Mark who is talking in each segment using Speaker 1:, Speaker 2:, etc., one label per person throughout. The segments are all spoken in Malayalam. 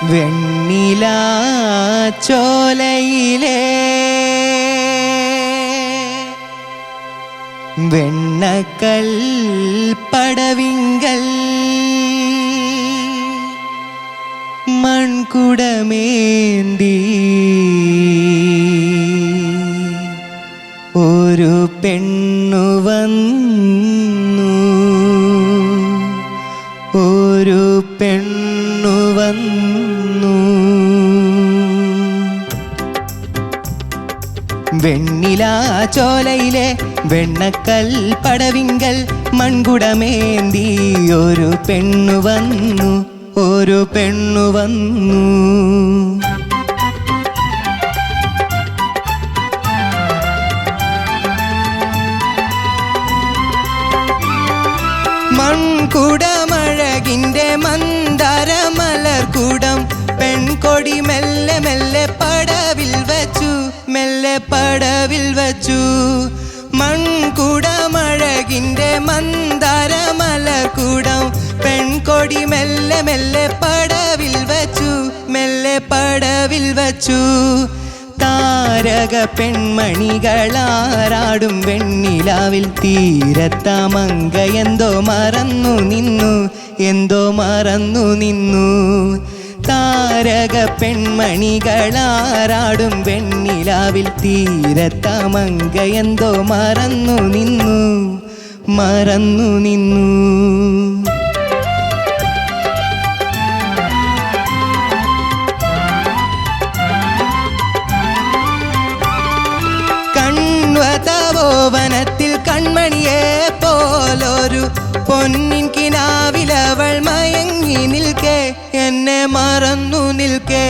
Speaker 1: വെണ്ണില ചോലയിലെ വെണ്ണക്കൽ പടവിങ്കൽ മൺകുടമേന്തി ഒരു പെണ്ണു വന്നു, ഒരു പെണ്ണു വന്നു. വെണ്ണില ചോലയിലെ വെണ്ണക്കൽ പടവിങ്കൽ മൺകുടമേന്തി ഒരു പെണ്ണു വന്നു, ഒരു പെണ്ണു വന്നു. മൺകുടമഴകിൻ്റെ മന്ദാരമലർക്കുടം പെൺകൊടി മെല്ലെ മെല്ലെ പടവിൽ വച്ചു, മെല്ലെ പടവിൽ വച്ചു. മൺകുടമഴകിൻ്റെ മന്ദാരമലർക്കുടം പെൺകൊടി മെല്ലെ മെല്ലെ പടവിൽ വച്ചു, മെല്ലെ പടവിൽ വച്ചു. താരക പെൺമണികളാറാടും വെണ്ണിലാവിൽ തീരത്താമങ്ക എന്തോ മറന്നു നിന്നു, എന്തോ മറന്നു നിന്നു. താരക പെൺമണികളാറാടും വെണ്ണിലാവിൽ തീരത്താമങ്ക എന്തോ മറന്നു നിന്നു, മറന്നു നിന്നു. വനത്തിൽ കൺമണിയെ പോലൊരു പൊന്നിൻ കിനാവിലവൾ മയങ്ങി നിൽക്കെ, എന്നെ മറന്നു നിൽക്കെ.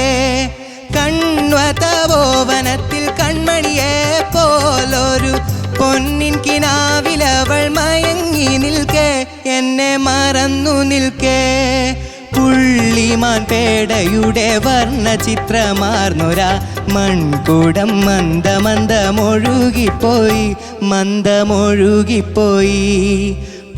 Speaker 1: കൺവതവോവനത്തിൽ കൺമണിയെ പോലൊരു പൊന്നിൻ കിനാവിലവൾ മയങ്ങി നിൽക്കെ, എന്നെ മറന്നു നിൽക്കെ. പുള്ളിമാൻ പേടയുടെ വർണ്ണചിത്രമാർന്നൊരാ മൺകുടം മന്ദമന്ദമൊഴുകിപ്പോയി, മന്ദമൊഴുകിപ്പോയി.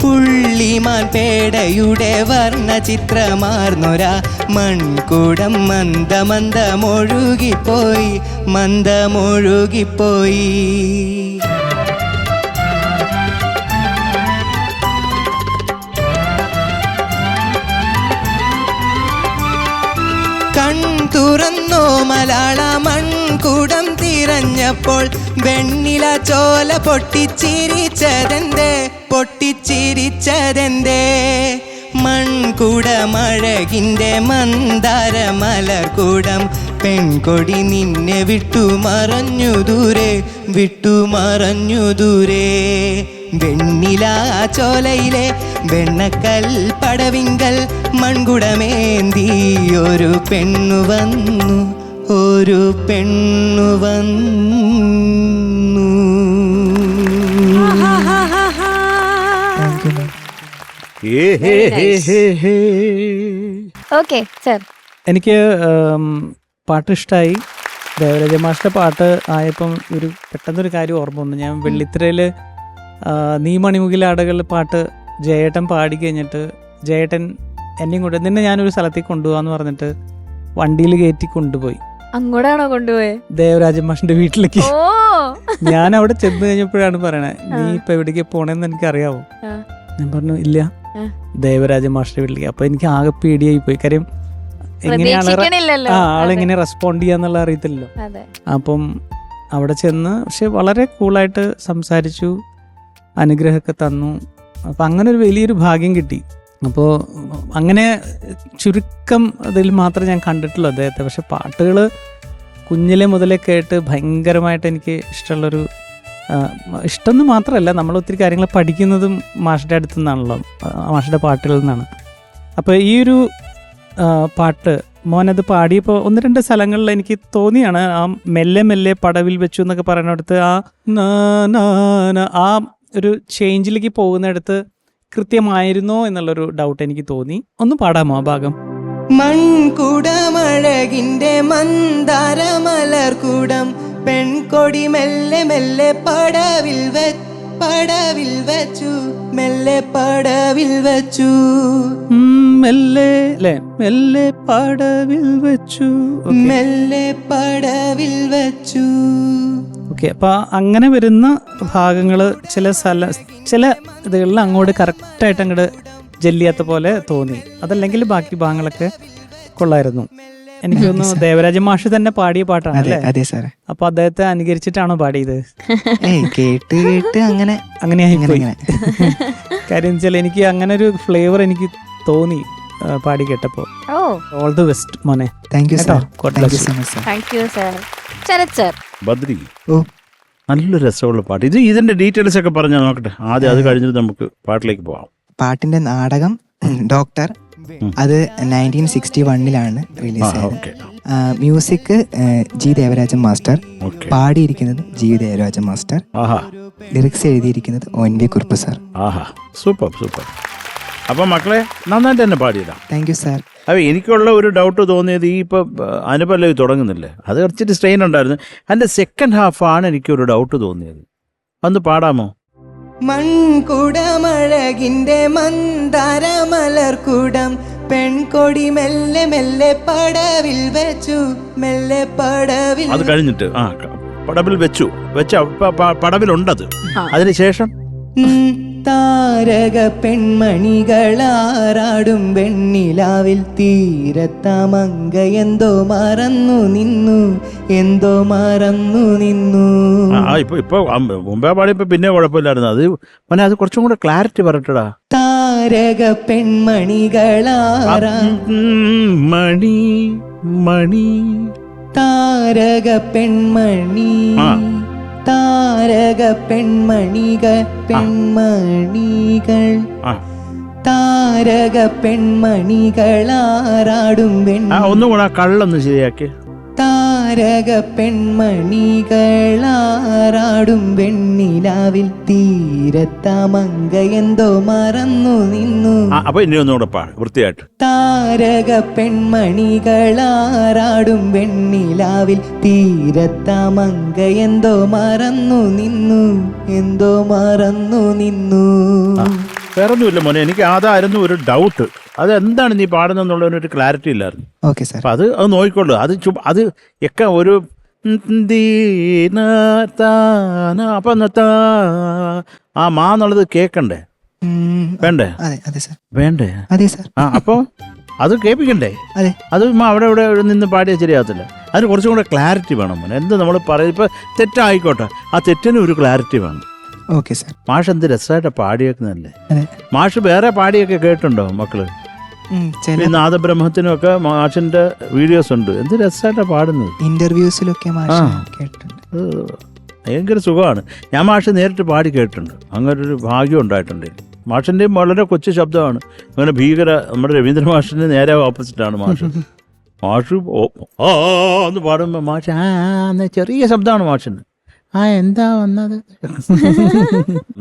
Speaker 1: പുള്ളിമാൻ പേടയുടെ വർണ്ണചിത്രമാർന്നൊരാ മൺകുടം മന്ദമന്ദമൊഴുകിപ്പോയി, മന്ദമൊഴുകിപ്പോയി. തുറന്നോ മലാള മൺകുടം തിരഞ്ഞപ്പോൾ വെണ്ണില ചോല പൊട്ടിച്ചിരിച്ചതെന്തേ, പൊട്ടിച്ചിരിച്ചതെന്തേ. മൺകുടമഴകിൻ്റെ മന്ദാരമലർക്കുടം പെൺകൊടി നിന്നെ വിട്ടുമറഞ്ഞു ദൂരെ, വിട്ടുമറഞ്ഞു ദൂരെ. വെണ്ണില ചോലയിലെ വെണ്ണക്കൽ പടവിങ്കൽ മൺകുടമേന്തി ഒരു പെണ്ണു വന്നു, ഒരു പെണ്ണു വന്നു.
Speaker 2: ഓക്കേ സർ,
Speaker 3: എനിക്ക് പാട്ട് ഇഷ്ടമായി. ദേവരാജ മാസ്റ്റർ പാട്ട് ആയപ്പം ഒരു പെട്ടെന്നൊരു കാര്യം ഓർമ്മ വന്നു. ഞാൻ വെള്ളിത്തിരയിൽ നീ മണിമുകിലാടകൾ പാട്ട് ജയേട്ടൻ പാടി കഴിഞ്ഞിട്ട് ജയേട്ടൻ എന്നെയും കൊണ്ട് നിന്നെ ഞാനൊരു സ്ഥലത്തേക്ക് കൊണ്ടുപോകാന്ന് പറഞ്ഞിട്ട് വണ്ടിയിൽ കയറ്റി കൊണ്ടുപോയി.
Speaker 2: അങ്ങോട്ടാണോ കൊണ്ടുപോയെ?
Speaker 3: ദേവരാജ മാഷിന്റെ വീട്ടിലേക്ക്. ഞാൻ അവിടെ ചെന്ന് കഴിഞ്ഞപ്പോഴാണ് പറയണേ, നീ ഇപ്പൊ എവിടേക്ക് പോണേന്ന് എനിക്ക് അറിയാവോ? ഞാൻ പറഞ്ഞു ഇല്ല, ദേവരാജ മാഷിന്റെ വീട്ടിലേക്ക്. അപ്പൊ എനിക്ക് ആകെ പേടിയായി പോയി. കാര്യം എങ്ങനെയാണ് ആളെങ്ങനെ റെസ്പോണ്ട് ചെയ്യാന്നുള്ള അറിയത്തില്ലല്ലോ. അപ്പം അവിടെ ചെന്ന് പക്ഷെ വളരെ കൂളായിട്ട് സംസാരിച്ചു, അനുഗ്രഹമൊക്കെ തന്നു. അപ്പം അങ്ങനെ ഒരു വലിയൊരു ഭാഗ്യം കിട്ടി. അപ്പോൾ അങ്ങനെ ചുരുക്കം അതിൽ മാത്രമേ ഞാൻ കണ്ടിട്ടുള്ളൂ അദ്ദേഹത്തെ. പക്ഷെ പാട്ടുകൾ കുഞ്ഞിലെ മുതലേ കേട്ട് ഭയങ്കരമായിട്ട് എനിക്ക് ഇഷ്ടമുള്ളൊരു ഇഷ്ടമെന്ന് മാത്രമല്ല, നമ്മൾ ഒത്തിരി കാര്യങ്ങൾ പഠിക്കുന്നതും മാഷിൻ്റെ അടുത്തു നിന്നാണല്ലോ, മാഷിൻ്റെ പാട്ടുകളിൽ നിന്നാണ്. അപ്പോൾ ഈ ഒരു പാട്ട് മോനത് പാടിയപ്പോൾ ഒന്ന് രണ്ട് സ്ഥലങ്ങളിൽ എനിക്ക് തോന്നിയാണ് ആ മെല്ലെ മെല്ലെ പടവിൽ വെച്ചു എന്നൊക്കെ പറയുന്നിടത്ത് ആ ഒരു ചേഞ്ചിലേക്ക് പോകുന്നിടത്ത് കൃത്യമായിരുന്നോ എന്നുള്ളൊരു ഡൗട്ട് എനിക്ക് തോന്നി. ഒന്ന് പാടാമോ ആ ഭാഗം?
Speaker 1: മൺകുടമഴകിൻ്റെ മന്ദാരമലർക്കുടം പെൺകൊടി മെല്ലെ മെല്ലെ പടവിൽ പടവിൽ വെച്ചു മെല്ലെ പടവിൽ വെച്ചു
Speaker 3: മെല്ലെ അല്ലേ, മെല്ലെ പടവിൽ വെച്ചു.
Speaker 1: മെല്ലെ പടവിൽ വെച്ചു.
Speaker 3: ഓക്കെ, അപ്പൊ അങ്ങനെ വരുന്ന ഭാഗങ്ങള് ചില ഇതുകളിൽ അങ്ങോട്ട് കറക്റ്റായിട്ട് അങ്ങോട്ട് ജെല്ലിയാത്ത പോലെ തോന്നി. അതല്ലെങ്കിൽ ബാക്കി ഭാഗങ്ങളൊക്കെ കൊള്ളായിരുന്നു. എനിക്ക് തോന്നുന്നു ദേവരാജ മാഷ് തന്നെ പാടിയ പാട്ടാണ് അല്ലേ?
Speaker 1: അതെ സാറേ.
Speaker 3: അപ്പൊ അദ്ദേഹത്തെ അനുകരിച്ചിട്ടാണോ പാടിയത്?
Speaker 1: കേട്ട് കേട്ട്
Speaker 3: അങ്ങനെയായി പോയി. കാര്യം വെച്ചാൽ എനിക്ക് അങ്ങനെ ഒരു ഫ്ലേവർ എനിക്ക് തോന്നി പാടി കേട്ടപ്പോ. ഓൾ ദി ബെസ്റ്റ് മോനെ.
Speaker 1: Thank you sir.
Speaker 2: Thank you sir. Sharath sir.
Speaker 4: Badri, നല്ല രസമുള്ള പാട്ട്. ഇതിന്റെ ഡീറ്റെയിൽസ് ഒക്കെ പറഞ്ഞാൽ നോക്കട്ടെ ആദ്യം, അത് കഴിഞ്ഞിട്ട് നമുക്ക് പാട്ടിലേക്ക് പോവാം.
Speaker 1: പാട്ടിന്റെ നാടകം ഡോക്ടർ, അത് 1961 റിലീസ് ആയത്. മ്യൂസിക് ജി ദേവരാജൻ മാസ്റ്റർ, പാടിയിരിക്കുന്നത് ജി ദേവരാജൻ മാസ്റ്റർ, ലിറിക്സ് എഴുതിയിരിക്കുന്നത് ONV Kurup sir.
Speaker 4: Super super. അപ്പൊ മക്കളെ നന്നായിട്ട് തന്നെ പാടിയതാ.
Speaker 1: Thank you sir.
Speaker 4: അപ്പൊ എനിക്കുള്ള ഒരു ഡൗട്ട് തോന്നിയത് ഈ ഇപ്പൊ അനുപല്ലവി തുടങ്ങുന്നില്ലേ, അത് കുറച്ചിട്ട് സ്ട്രെയിൻ ഉണ്ടായിരുന്നു. അതിന്റെ സെക്കൻഡ് ഹാഫാണ് എനിക്കൊരു ഡൗട്ട് തോന്നിയത്. അന്ന് പാടാമോ?
Speaker 1: മൺകുടമഴകിന്റെ മന്ദാരമലർക്കുടം പെൺകൊടി മെല്ലെ മെല്ലെ പടവിൽ വെച്ചു മെല്ലെ പടവിൽ.
Speaker 4: അത് കഴിഞ്ഞിട്ട് പടവിൽ വെച്ച പടവിലുണ്ടത്. അതിനുശേഷം
Speaker 1: താരക പെൺമണികളാറാടും വെണ്ണിലാവിൽ തീരത്താമങ്ക എന്തോ മറന്നു നിന്നു.
Speaker 4: ഇപ്പൊ മുമ്പേ പാടിയപ്പോ പിന്നെ കുഴപ്പമില്ലായിരുന്നു. അത് മോനെ അത് കുറച്ചും കൂടെ ക്ലാരിറ്റി പറയട്ടടാ.
Speaker 1: താരക പെൺമണികളാറാ
Speaker 4: മണി മണി
Speaker 1: താരക പെൺമണി താരക പെൺമണികൾ താരക പെൺമണികളാറാടും
Speaker 4: ഒന്നുകൂടെ കള്ളൊന്ന് ശരിയാക്കി.
Speaker 1: താരക പെൺമണികളാറാടും വെണ്ണിലാവിൽ തീരത്താമങ്ക എന്തോ മറന്നു നിന്നു.
Speaker 4: അപ്പൊ ഇനി ഒന്നുകൂടെ പാട് വൃത്തിയായിട്ട്.
Speaker 1: താരക പെൺമണികളാറാടും വെണ്ണിലാവിൽ തീരത്താമങ്ക എന്തോ മറന്നു നിന്നു.
Speaker 4: വേറൊന്നുമില്ല മോനെ, എനിക്ക് അതായിരുന്നു ഒരു ഡൗട്ട്. അത് എന്താണ് നീ പാടുന്നൊരു ക്ലാരിറ്റി ഇല്ലായിരുന്നു.
Speaker 1: Okay sir.
Speaker 4: അപ്പൊ അത് നോക്കിക്കൊള്ളു. അത് ഒക്കെ ഒരു അപ്പൊ ആ മാ എന്നുള്ളത് കേക്കണ്ടേ? വേണ്ടേ? വേണ്ടേ? അപ്പൊ അത് കേൾപ്പിക്കണ്ടേ? അത് അവിടെ ഇവിടെ നിന്ന് പാടിയാൽ ശരിയാകത്തില്ല. അതിന് കുറച്ചും കൂടെ ക്ലാരിറ്റി വേണം മോനെ. എന്ത് നമ്മൾ പറയും, ഇപ്പൊ തെറ്റായിക്കോട്ടെ, ആ തെറ്റിന് ഒരു ക്ലാരിറ്റി വേണം.
Speaker 1: Okay sir.
Speaker 4: മാഷ് എന്ത് രസമായിട്ട് പാടിയേക്കുന്നല്ലേ. മാഷ് വേറെ പാടിയൊക്കെ കേട്ടുണ്ടോ മക്കള്? നാദബ്രഹ്മത്തിനും ഒക്കെ മാഷിന്റെ വീഡിയോസ് ഉണ്ട്. എന്ത് രസമായിട്ടാ പാടുന്നത്.
Speaker 1: ഇന്റർവ്യൂസിലൊക്കെ
Speaker 4: ഭയങ്കര സുഖമാണ്. ഞാൻ മാഷ് നേരിട്ട് പാടി കേട്ടിട്ടുണ്ട്. അങ്ങനെ ഒരു ഭാഗ്യം ഉണ്ടായിട്ടുണ്ട്. മാഷിന്റെയും വളരെ കൊച്ചു ശബ്ദമാണ്. അങ്ങനെ നമ്മുടെ രവീന്ദ്ര മാഷിന്റെ നേരെ ഓപ്പോസിറ്റാണ് മാഷ്. മാഷ് എന്ന് പാടുമ്പോ മാഷ് ചെറിയ ശബ്ദമാണ് മാഷിന്. എന്താ വന്നത്?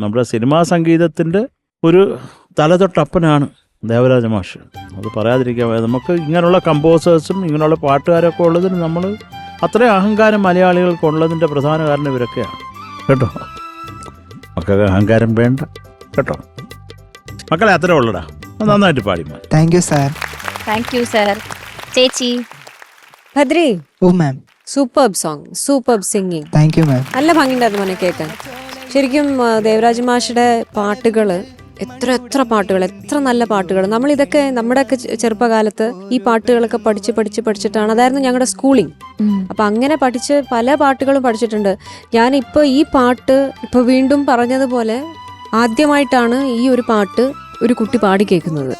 Speaker 4: നമ്മുടെ സിനിമാ സംഗീതത്തിന്റെ ഒരു തലതൊട്ടപ്പനാണ് ദേവരാജ മാഷ്. അത് പറയാതിരിക്കാൻ, നമുക്ക് ഇങ്ങനെയുള്ള കമ്പോസേഴ്സും ഇങ്ങനെയുള്ള പാട്ടുകാരൊക്കെ ഉള്ളതിന് നമ്മൾ അത്രയും അഹങ്കാരം മലയാളികൾക്ക് ഉള്ളതിൻ്റെ പ്രധാന കാരണം ഇവരൊക്കെയാണ് കേട്ടോ. മക്കൾക്ക് അഹങ്കാരം വേണ്ട കേട്ടോ. മക്കളെ അത്രേ ഉള്ളടാ. നന്നായിട്ട് പാടി.
Speaker 1: Thank you sir.
Speaker 2: Thank you sir. ചേച്ചി
Speaker 5: ഭദ്രി.
Speaker 1: ഓ ma'am.
Speaker 5: Superb song, superb singing.
Speaker 1: Thank you ma'am.
Speaker 5: നല്ല ഭംഗിയുണ്ടായിരുന്നു മോനെ കേൾക്കാൻ. ശരിക്കും ദേവരാജ മാഷിയുടെ പാട്ടുകൾ എത്ര പാട്ടുകൾ, എത്ര നല്ല പാട്ടുകൾ. നമ്മളിതൊക്കെ നമ്മുടെയൊക്കെ ചെറുപ്പകാലത്ത് ഈ പാട്ടുകളൊക്കെ പഠിച്ചിട്ടാണ്. അതായിരുന്നു ഞങ്ങളുടെ സ്കൂളിങ്. അപ്പം അങ്ങനെ പഠിച്ച് പല പാട്ടുകളും പഠിച്ചിട്ടുണ്ട്. ഞാനിപ്പോൾ ഈ പാട്ട് ഇപ്പോൾ വീണ്ടും പറഞ്ഞതുപോലെ ആദ്യമായിട്ടാണ് ഈ ഒരു പാട്ട് ഒരു കുട്ടി പാടി കേൾക്കുന്നത്.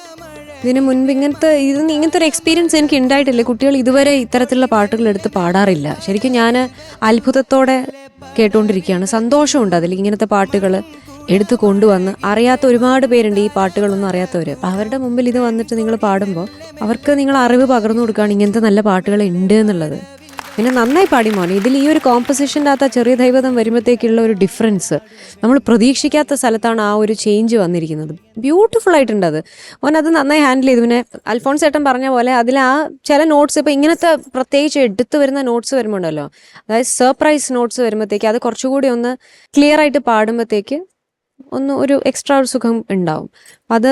Speaker 5: ഇതിനു മുൻപ് ഇങ്ങനത്തെ ഒരു എക്സ്പീരിയൻസ് എനിക്ക് ഉണ്ടായിട്ടില്ല. കുട്ടികൾ ഇതുവരെ ഇത്തരത്തിലുള്ള പാട്ടുകൾ എടുത്ത് പാടാറില്ല. ശരിക്കും ഞാൻ അത്ഭുതത്തോടെ കേട്ടുകൊണ്ടിരിക്കുകയാണ്. സന്തോഷമുണ്ട് അതിൽ. ഇങ്ങനത്തെ പാട്ടുകൾ എടുത്തു കൊണ്ടുവന്ന് അറിയാത്ത ഒരുപാട് പേരുണ്ട്, ഈ പാട്ടുകളൊന്നും അറിയാത്തവർ. അപ്പം അവരുടെ മുമ്പിൽ ഇത് വന്നിട്ട് നിങ്ങൾ പാടുമ്പോൾ അവർക്ക് നിങ്ങൾ അറിവ് പകർന്നു കൊടുക്കുകയാണ് ഇങ്ങനത്തെ നല്ല പാട്ടുകൾ ഉണ്ട് എന്നുള്ളത്. പിന്നെ നന്നായി പാടി മോനെ. ഇതിൽ ഈ ഒരു കോമ്പസിഷൻ്റെ അകത്ത് ചെറിയ ദൈവതം വരുമ്പോഴത്തേക്കുള്ള ഒരു ഡിഫറൻസ്, നമ്മൾ പ്രതീക്ഷിക്കാത്ത സ്ഥലത്താണ് ആ ഒരു ചേഞ്ച് വന്നിരിക്കുന്നത്. ബ്യൂട്ടിഫുൾ ആയിട്ടുണ്ട് അത് മോൻ. അത് നന്നായി ഹാൻഡിൽ ചെയ്തു. പിന്നെ അൽഫോൺസ് ഏട്ടൻ പറഞ്ഞ പോലെ അതിൽ ആ ചില നോട്ട്സ്, ഇപ്പോൾ ഇങ്ങനത്തെ പ്രത്യേകിച്ച് എടുത്തു വരുന്ന നോട്ട്സ് വരുമ്പോണ്ടല്ലോ, അതായത് സർപ്രൈസ് നോട്ട്സ് വരുമ്പോഴത്തേക്ക് അത് കുറച്ചുകൂടി ഒന്ന് ക്ലിയർ ആയിട്ട് പാടുമ്പോഴത്തേക്ക് ഒരു എക്സ്ട്രാ ഒരു സുഖം ഉണ്ടാവും. അത്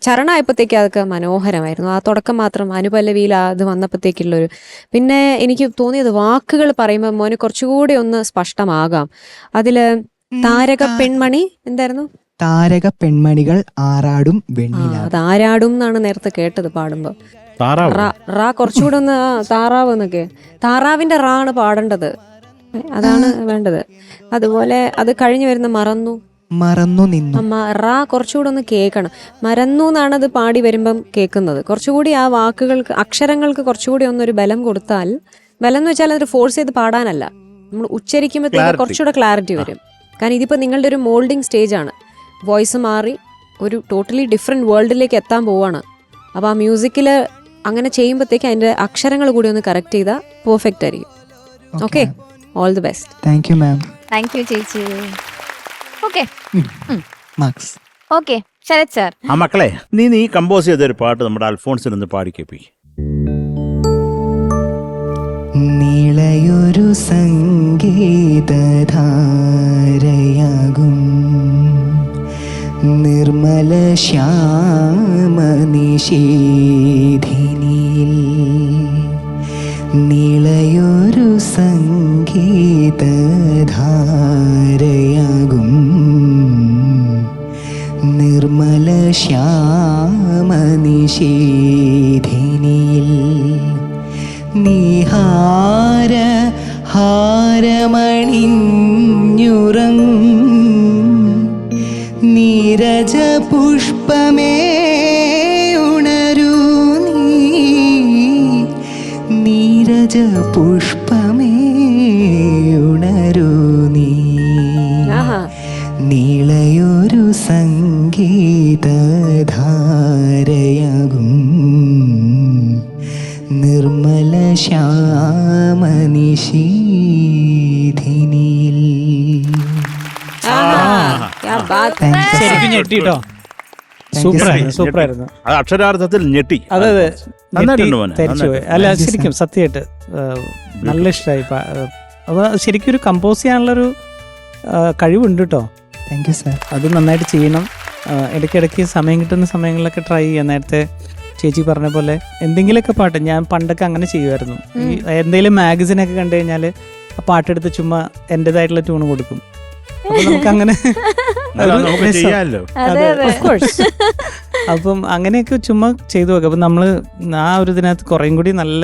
Speaker 5: ചരണമായപ്പോഴത്തേക്ക് അതൊക്കെ മനോഹരമായിരുന്നു. ആ തുടക്കം മാത്രം അനുപല്ലവിയിൽ അത് വന്നപ്പോഴത്തേക്കുള്ളൊരു, പിന്നെ എനിക്ക് തോന്നിയത് വാക്കുകൾ പറയുമ്പോൾ മോന് കുറച്ചുകൂടി ഒന്ന് സ്പഷ്ടമാകാം. അതില് താരക പെൺമണി എന്തായിരുന്നു?
Speaker 1: താരക പെൺമണികൾ ആറാടും വെണ്ണില.
Speaker 5: അത് ആരാടും എന്നാണ് നേരത്തെ കേട്ടത് പാടുമ്പോ.
Speaker 4: താറാവ്
Speaker 5: റാ കുറച്ചുകൂടെ ഒന്ന് താറാവ് എന്നൊക്കെ, താറാവിന്റെ റാ ആണ് പാടേണ്ടത്, അതാണ് വേണ്ടത്. അതുപോലെ അത് കഴിഞ്ഞു വരുന്ന
Speaker 1: മറന്നു നിന്നു.
Speaker 5: റാ കുറച്ചുകൂടെ ഒന്ന് കേൾക്കണം. മറന്നു എന്നാണ് അത് പാടി വരുമ്പം കേൾക്കുന്നത്. കുറച്ചുകൂടി ആ വാക്കുകൾക്ക്, അക്ഷരങ്ങൾക്ക് കുറച്ചുകൂടി ഒന്നൊരു ബലം കൊടുത്താൽ, ബലം എന്ന് വെച്ചാൽ അതൊരു ഫോഴ്സ് ചെയ്ത് പാടാനല്ല, നമ്മൾ ഉച്ചരിക്കുമ്പോഴത്തേക്ക് കുറച്ചുകൂടെ ക്ലാരിറ്റി വരും. കാരണം ഇതിപ്പോൾ നിങ്ങളുടെ ഒരു മോൾഡിങ് സ്റ്റേജ് ആണ്, വോയിസ് മാറി ഒരു ടോട്ടലി ഡിഫറെൻറ്റ് വേൾഡിലേക്ക് എത്താൻ പോവാണ്. അപ്പോൾ ആ മ്യൂസിക്കിൽ അങ്ങനെ ചെയ്യുമ്പോഴത്തേക്ക് അതിൻ്റെ അക്ഷരങ്ങൾ കൂടി ഒന്ന് കറക്റ്റ് ചെയ്താൽ പെർഫെക്റ്റ് ആയിരിക്കും. Okay, all the best.
Speaker 1: Thank you ma'am.
Speaker 2: Thank you ചേച്ചി. Okay
Speaker 1: marks.
Speaker 2: Okay Sharath sir.
Speaker 4: ആ മക്കളെ, നീ കമ്പോസ് ചെയ്തൊരു പാട്ട് നമ്മുടെ അൽഫോൺസിനൊന്ന് പാടിക്കേപ്പി.
Speaker 1: നീളയൊരു സംഗീതധാരയാകും നിർമ്മല ശ്യാമനിഷേധിനിയിൽ, നീളയൊരു സംഗീതധാരയാകും നിർമ്മല ശ്യാമനിഷേധിനിയിൽ, നീഹാര ഹാരമണിഞ്ഞുറം നീരജ പുഷ്പമേ ഉണരൂ നീ, നീരജ പുഷ്പമേ ഉണരൂ നീ, നീളയൊരു സംഗീതധാരയാകും നിർമ്മല ശ്യാമനിഷീധിനിയിൽ.
Speaker 3: ശരിക്കും ഞെട്ടിട്ടോ. സൂപ്പറായിരുന്നു.
Speaker 4: അത് അക്ഷരാർത്ഥത്തിൽ ഞെട്ടി.
Speaker 3: അതെ
Speaker 4: നന്നായിട്ടുണ്ട് മോനെ,
Speaker 3: തരിച്ചുപോയി. അല്ല ശരിക്കും സത്യമായിട്ട് നല്ല ഇഷ്ടമായി. അപ്പോൾ ശരിക്കും ഒരു കമ്പോസ് ചെയ്യാനുള്ളൊരു കഴിവുണ്ട് കേട്ടോ.
Speaker 1: Thank you sir.
Speaker 3: അത് നന്നായിട്ട് ചെയ്യണം. ഇടയ്ക്കിടയ്ക്ക് സമയം കിട്ടുന്ന സമയങ്ങളിലൊക്കെ ട്രൈ ചെയ്യാം. നേരത്തെ ചേച്ചി പറഞ്ഞ പോലെ എന്തെങ്കിലുമൊക്കെ പാട്ട്, ഞാൻ പണ്ടൊക്കെ അങ്ങനെ ചെയ്യുമായിരുന്നു. ഈ എന്തെങ്കിലും മാഗസിനൊക്കെ കണ്ടു കഴിഞ്ഞാൽ ആ പാട്ടെടുത്ത് ചുമ്മാ എൻ്റെതായിട്ടുള്ള ട്യൂൺ കൊടുക്കും. അപ്പൊ നമുക്ക് അങ്ങനെ അപ്പം അങ്ങനെയൊക്കെ ചുമ്മാ ചെയ്തു നോക്കാം. അപ്പം നമ്മൾ ആ ഒരു ഇതിനകത്ത് കുറേയും കൂടി നല്ല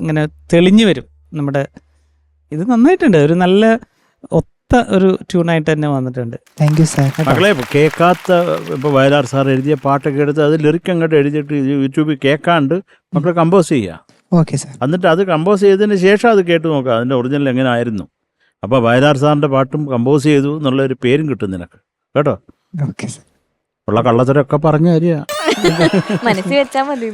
Speaker 3: ഇങ്ങനെ തെളിഞ്ഞു വരും നമ്മുടെ ഇത്. നന്നായിട്ടുണ്ട്. ഒരു നല്ല ഒത്ത ഒരു ട്യൂണായിട്ട് തന്നെ വന്നിട്ടുണ്ട്.
Speaker 1: Thank you sir.
Speaker 4: മക്കളെ, കേൾക്കാത്ത ഇപ്പോൾ വയലാർ സാർ എഴുതിയ പാട്ടൊക്കെ എടുത്ത് അത് ലിറിക് അങ്ങോട്ട് എഴുതിയിട്ട് യൂട്യൂബിൽ കേൾക്കാണ്ട് മക്കളെ കമ്പോസ് ചെയ്യുക.
Speaker 1: Okay sir. എന്നിട്ട്
Speaker 4: അത് കമ്പോസ് ചെയ്തതിന് ശേഷം അത് കേട്ട് നോക്കുക അതിൻ്റെ ഒറിജിനൽ എങ്ങനെ ആയിരുന്നു. അപ്പോൾ വയലാർ സാറിൻ്റെ പാട്ടും കമ്പോസ് ചെയ്തു എന്നുള്ളൊരു പേരും കിട്ടും നിനക്ക് കേട്ടോ.
Speaker 1: Okay sir.
Speaker 4: ഉള്ള കള്ളത്തരൊക്കെ പറഞ്ഞു തരിക,
Speaker 2: മനസ്സിൽ വെച്ചാൽ മതി.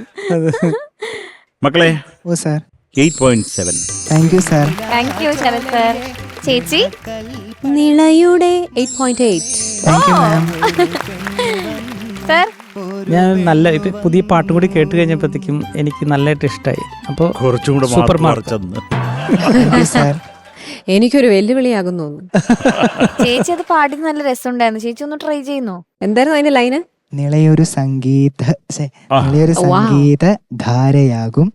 Speaker 4: മക്കളെ.
Speaker 1: ഓ sir.
Speaker 4: 8.7.
Speaker 1: Thank you sir.
Speaker 2: Thank you Sharath sir. ചേച്ചി
Speaker 5: നിളയുടെ 8.8.
Speaker 1: Thank you ma'am.
Speaker 2: സാർ
Speaker 3: ഞാൻ നല്ല ഇപ്പൊ പുതിയ പാട്ട് കൂടി കേട്ട് കഴിഞ്ഞപ്പോഴത്തേക്കും എനിക്ക് നല്ലതായിട്ട് ഇഷ്ടമായി. അപ്പോൾ
Speaker 4: കുറച്ചും കൂടെ
Speaker 3: super
Speaker 4: mark
Speaker 1: thank you sir.
Speaker 5: എനിക്കൊരു വെല്ലുവിളിയാകും തോന്നുന്നു.
Speaker 2: ചേച്ചി അത് പാടി നല്ല രസമുണ്ടായിരുന്നു. ചേച്ചി ഒന്ന് ട്രൈ ചെയ്യുന്നോ?
Speaker 5: എന്തായിരുന്നു അതിന്റെ ലൈന്?
Speaker 1: നിളയൊരു സംഗീതധാരയാകും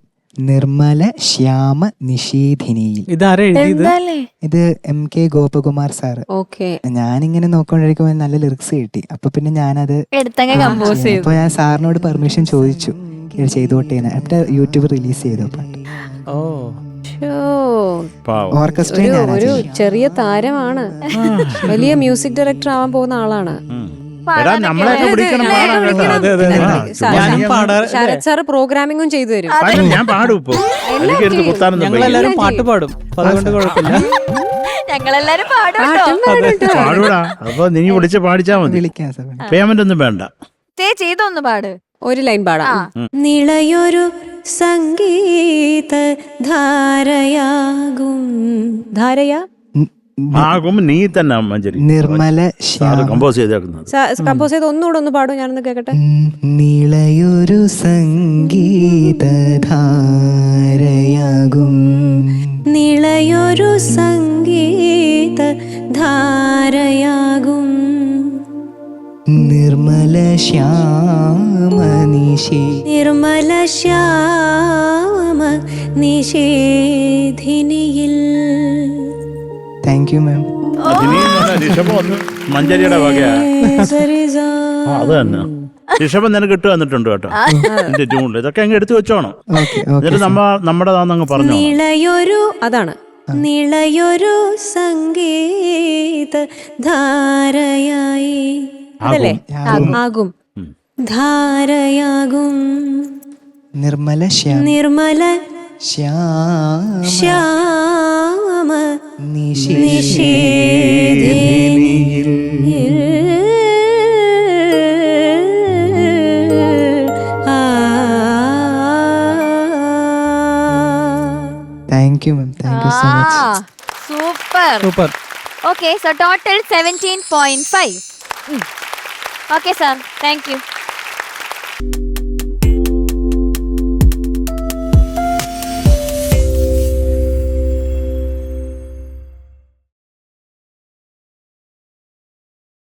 Speaker 1: നിർമ്മല ശ്യാമ നിഷീധിനിയിൽ.
Speaker 3: ഇതാരാ എഴുതിയത്?
Speaker 1: ഇത് MK ഗോപകുമാർ സാറ്.
Speaker 5: ഓക്കെ.
Speaker 1: ഞാനിങ്ങനെ നോക്കിക്കൊണ്ടിരിക്കുമ്പോൾ നല്ല ലിറിക്സ് കിട്ടി. അപ്പൊ പിന്നെ ഞാനത്
Speaker 2: കമ്പോസ് ചെയ്തു.
Speaker 1: അപ്പൊ ഞാൻ സാറിനോട് പെർമിഷൻ ചോദിച്ചു ഇത് ചെയ്തോട്ടെ. എന്നിട്ട് യൂട്യൂബ് റിലീസ് ചെയ്തു പാട്ട്.
Speaker 3: ഓ
Speaker 1: ഓർക്കസ്ട്ര
Speaker 5: ഒരു ചെറിയ താരമാണ്, വലിയ മ്യൂസിക് ഡയറക്ടർ ആവാൻ പോകുന്ന ആളാണ്. ശരത് സാറ് പ്രോഗ്രാമിംഗും ചെയ്തു തരും.
Speaker 4: ഞാൻ പാടും ഇപ്പോ.
Speaker 3: ഞങ്ങളെല്ലാരും പാട്ട് പാടും. അതുകൊണ്ട് കുഴപ്പമില്ല.
Speaker 2: ഞങ്ങളെല്ലാരും
Speaker 4: പാടൂടാ. അപ്പൊ നീ വിളിച്ച് പാടിച്ചാ മതി.
Speaker 1: വിളിക്കാം സാർ.
Speaker 4: പേയ്മെന്റ് ഒന്നും വേണ്ട.
Speaker 2: ചേച്ചി ഇതൊന്ന് പാട്.
Speaker 5: ഒരു ലൈൻ പാടാം. നിളയൊരു സംഗീത ധാരയാകും. ധാരയാ
Speaker 4: ആകും നീ തന്നെ മഞ്ജരി.
Speaker 1: നിർമ്മല
Speaker 4: കമ്പോസ് ചെയ്തേക്കുന്നത്.
Speaker 5: കമ്പോസ് ചെയ്ത് ഒന്നുകൂടെ ഒന്ന് പാടും, ഞാനൊന്ന് കേക്കട്ടെ.
Speaker 1: നിളയൊരു സംഗീതധാരയാകും.
Speaker 5: നിളയൊരു സംഗീത ധാരയാകും
Speaker 1: ശ്യാമ നിശേ
Speaker 5: നിർമ്മല ശ്യാമ നിഷേധിനിയിൽ.
Speaker 1: Thank you ma'am.
Speaker 4: ഋഷഭം ഒന്ന് മഞ്ചരിയുടെ വകയാ. അത് തന്നെ ഋഷഭം നിനക്ക് ഇട്ട് വന്നിട്ടുണ്ട് കേട്ടോ എന്റെ ട്യൂണിൽ. ഇതൊക്കെ അങ്ങ് എടുത്തു വെച്ചോണം.
Speaker 1: ഓക്കെ
Speaker 4: എന്നിട്ട് നമ്മുടെതാന്നങ്ങ് പറഞ്ഞു.
Speaker 5: നിളയൊരു അതാണ് നിളയൊരു സംഗീത ധാരയായി. അതല്ലേ ആകും ധാരയാകും
Speaker 1: നിർമ്മല ശ്യാമ
Speaker 5: നിർമ്മല
Speaker 1: ശ്യാമ
Speaker 5: ശ്യാമ
Speaker 1: നിശേധിനിയിൽ. Thank you ma'am. Thank you so much.
Speaker 2: Super.
Speaker 3: Super.
Speaker 2: Okay, so total 17.5. Okay, sir. Thank you.